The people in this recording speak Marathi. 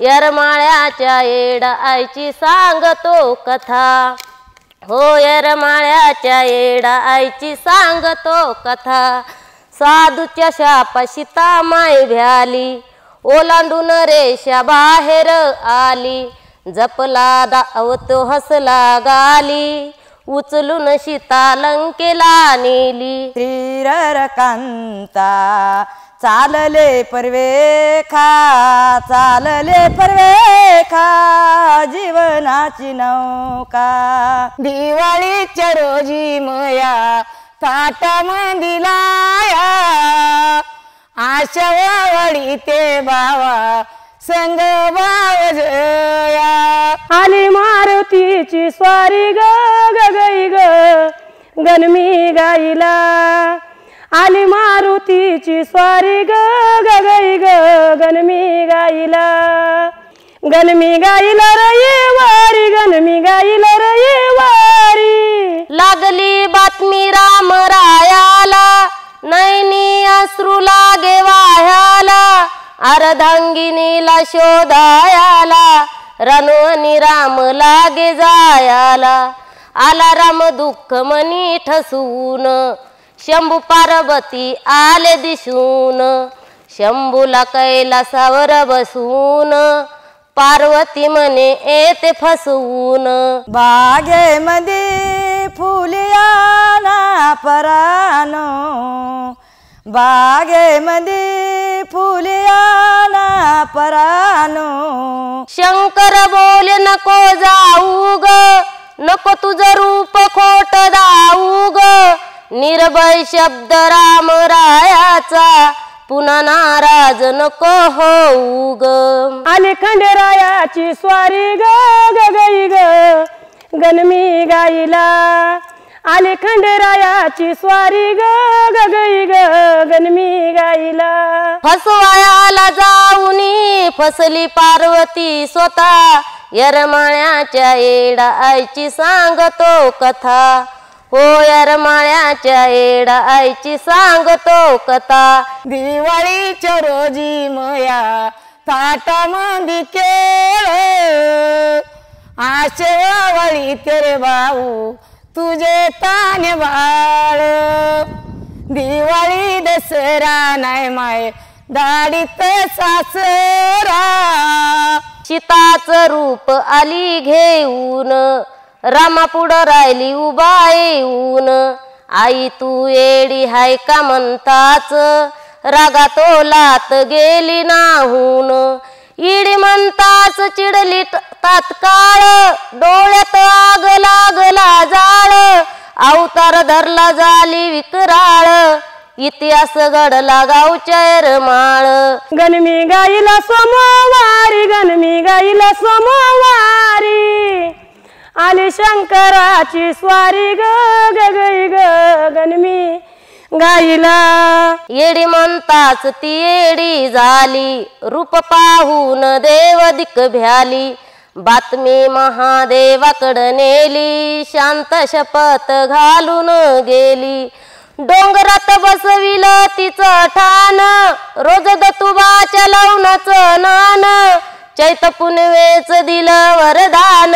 येरमाळ्याच्या येडाईची सांगतो कथा, हो येरमाळ्याच्या येडाईची सांगतो कथा। साधूच्या शापाशी माय भ्याली, ओलांडून रेषा बाहेर आली। जपला दावतो हसला गाली, उचलून सीता लंकेला नेली। श्रीरकांता चालले परवेखा, चालले परवेखा जीवनाची नौका। दिवाळीच्या रोजी मया ताटामंदी लाया, आशावाडी ते बावा संग बावजया। आली मारुतीची स्वारी ग गई ग गणमी गाईला, आली मारुतीची स्वारी ग गई ग गणमी गाईला। गणमी गाईला रे वारी, गणमी गाईला रे वारी। लागली बातमी राम रायाला, नैनी अश्रू लागे वाह्याला। अर्धांगिनीला शोधायाला, रणवनी राम लागे जायाला। आला राम दुःख मनी ठसून, शंभू पार्वती आले दिसून। शंभूला कैलासावर बसून, पार्वती म्हणे येते फसवून। बागेमध्ये फुलियाना परानो, बागेमध्ये फुलियाना परानो। शंकर बोले नको जाऊ ग, नको तुझं रूप खोट दाऊ ग। निर्भय शब्द राम रायाचा, पुन्हा नाराज नको होऊ ग। आली खंडेरायाची स्वारी ग गई ग गणमी गाईला, आली खंडेरायाची स्वारी ग गई ग गणमी गाईला। फसवायाला जाऊनी फसली पार्वती स्वतः, येरमाळ्याच्या येडाईची सांगतो कथा, हो येरमाळ्याच्या येडाईची सांगतो कथा। दिवाळीच्या रोजी मया ताटामंदी केळ, आशेवाडी तेरे भाऊ तुझे ताने बाळ। दिवाळी दसरा नाही माय दाढीत सासरा, सीताचं रूप आली घेऊन, रामापुढं राहिली उभा येऊन। आई तू येडी हाय का म्हणताच, रागात ओलात गेली नाहून। इडी म्हणताच चिडली तात्काळ, डोळ्यात आग लागला जाळ। अवतार धरला झाली विकराळ, इतिहास घडला गावच्या येरमाळ। गणमी गाईला सोमवारी, गणमी गाईला सोमवारी। आली शंकराची स्वारी ग गई ग गणमी गाईला। येडी म्हणताच ती येडी झाली, रूप पाहून देव दिक भ्याली। बातमी महादेवाकडे नेली, शांत शपथ घालून गेली। डोंगरात बसविल तिचं ठाण, रोज दत्तुबाच्या लवणाचं नान। चैत पुनवेच दिलं वरदान,